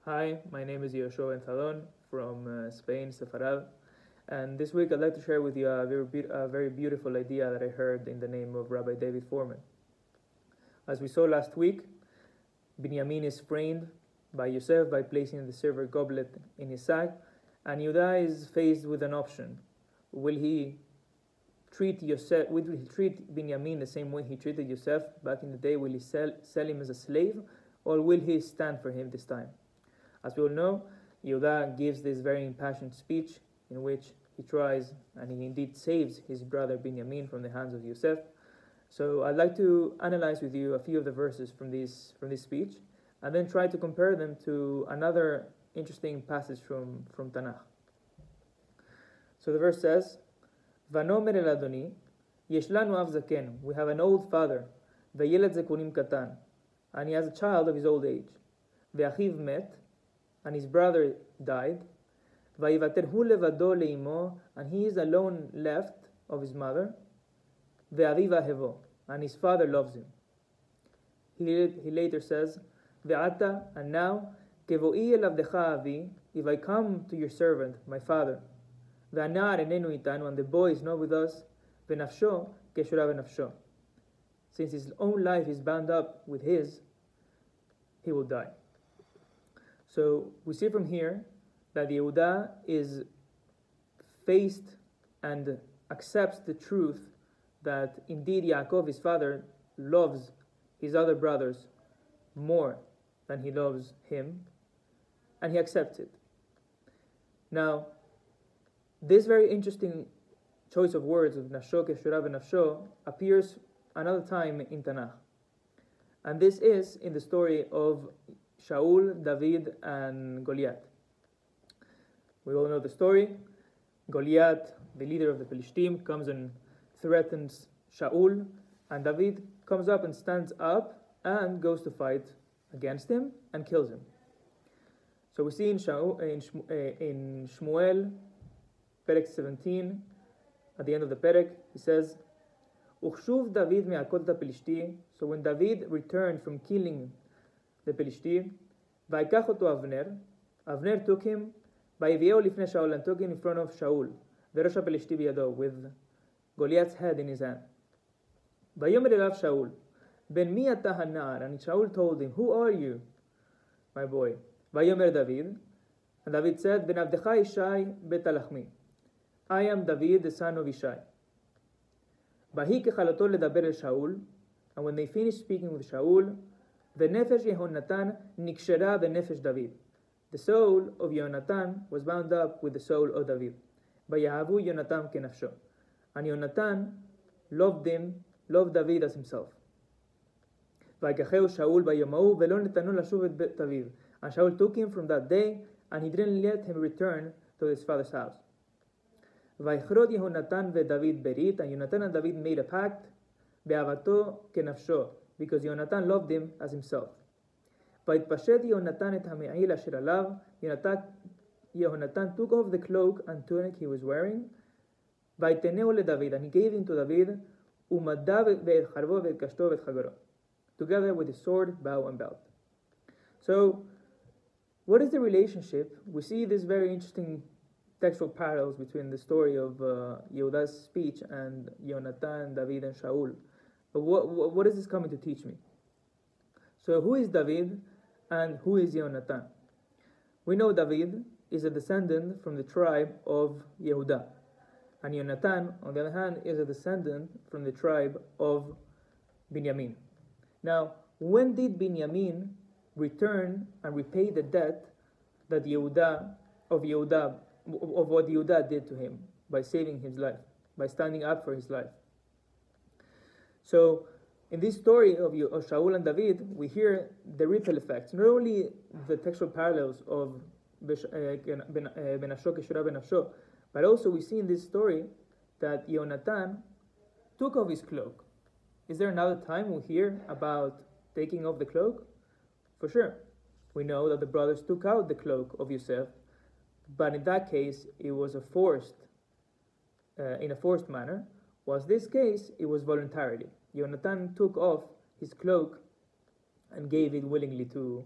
Hi, my name is Yehoshua Benzadon from Spain, Sefard, and this week I'd like to share with you a very beautiful idea that I heard in the name of Rabbi David Foreman. As we saw last week, Binyamin is framed by Yosef by placing the silver goblet in his sack, and Yehuda is faced with an option. Will he treat Binyamin the same way he treated Yosef back in the day? Will he sell him as a slave, or will he stand for him this time? As we all know, Yehuda gives this very impassioned speech in which he tries and he indeed saves his brother Binyamin from the hands of Yosef. So I'd like to analyze with you a few of the verses from this speech, and then try to compare them to another interesting passage from Tanakh. So the verse says, "Vanomer el Adoni, yesh lanu av zaken." We have an old father, ve'yeled zekunim katan, and he has a child of his old age. Ve'achiv met, and his brother died. Vayivater hu levado leimo, and he is alone left of his mother. Ve'aviv ahevo, and his father loves him. He later says, Ve'ata, and now, kevo'i el avdecha avi, if I come to your servant, my father, ve'anar enenu itanu, and the boy is not with us, ve'nafsho keshura ve'nafsho. Since his own life is bound up with his, he will die. So we see from here that Yehuda is faced and accepts the truth that indeed Yaakov, his father, loves his other brothers more than he loves him, and he accepts it. Now, this very interesting choice of words of Nafsho Keshura v'Nafsho appears another time in Tanakh. And this is in the story of Shaul, David, and Goliath. We all know the story. Goliath, the leader of the Philistines, comes and threatens Shaul, and David comes up and stands up and goes to fight against him and kills him. So we see in Shmuel, Perek 17, at the end of the Perek, he says, Uchshuv David me'akot ha'Pelishti. So when David returned from killing the Pelishti, Vaikach oto Avner took him, Vayivieo lifnei Shaul, and took him in front of Shaul, Verosh ha'Pelishti biyado, with Goliath's head in his hand. Vayomer elav Shaul, Ben mi ata hanar, and Shaul told him, who are you, my boy? Vayomer David, and David said, Ben avdecha Ishai bet alachmi, I am David, the son of Ishai. Vahi kechaloto ledaber el Shaul, and when they finished speaking with Shaul, V'nefesh Yehonatan nikshera v'nefesh David. The soul of Yonatan was bound up with the soul of David. Vayahavu Yonatan kenafsho. And Yonatan loved David as himself. Vayikacheu Shaul vayomahu v'lo netanu lashuv et bet David. And Shaul took him from that day, and he didn't let him return to his father's house. Vayichrod Yehonatan ve'David berit, and Yonatan and David made a pact, בהעבתו כנפשו, because Yonatan loved him as himself. ויתפשט יהונתן את המעיל אשר עליו, Yehonatan took off the cloak and tunic he was wearing, ויתנהו לדוד, and he gave him to David, ומדע ואת חרבו ואת קשתו ואת חגרו, together with his sword, bow, and belt. So, what is the relationship? We see this very interesting textual parallels between the story of Yehuda's speech and Yonatan, David, and Shaul. But what is this coming to teach me? So who is David and who is Yonatan? We know David is a descendant from the tribe of Yehuda, and Yonatan, on the other hand, is a descendant from the tribe of Binyamin. Now, when did Binyamin return and repay the debt that of what Yehuda did to him by saving his life, by standing up for his life? So, in this story of Shaul and David, we hear the ripple effects, not only the textual parallels of Benafsho Keshura Benafsho, but also we see in this story that Yonatan took off his cloak. Is there another time we hear about taking off the cloak? For sure. We know that the brothers took out the cloak of Yosef, but in that case, it was in a forced manner. Was this case, it was voluntarily. Yonatan took off his cloak and gave it willingly to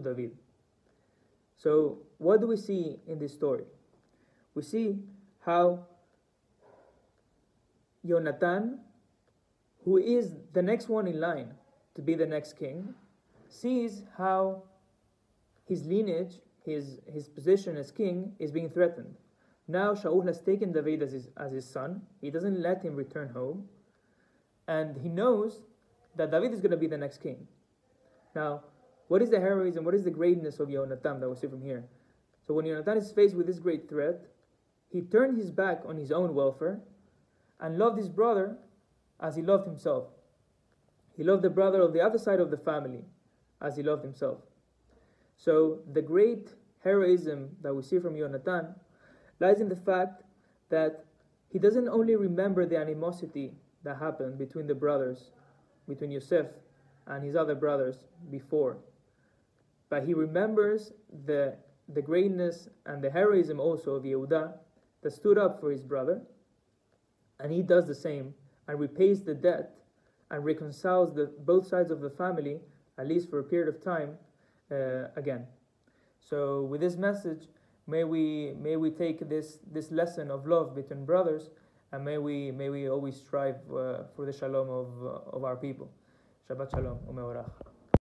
David. So what do we see in this story? We see how Yonatan, who is the next one in line to be the next king, sees how his lineage, his position as king is being threatened. Now Shaul has taken David as his son. He doesn't let him return home. And he knows that David is going to be the next king. Now, what is the heroism, what is the greatness of Yonatan that we see from here? So when Yonatan is faced with this great threat, he turned his back on his own welfare and loved his brother as he loved himself. He loved the brother of the other side of the family as he loved himself. So the great heroism that we see from Yonatan lies in the fact that he doesn't only remember the animosity that happened between the brothers, between Yosef and his other brothers before, but he remembers the greatness and the heroism also of Yehuda that stood up for his brother, and he does the same and repays the debt and reconciles both sides of the family, at least for a period of time, again. So with this message, may we take this lesson of love between brothers, and may we always strive for the shalom of our people. Shabbat shalom u'mevorach.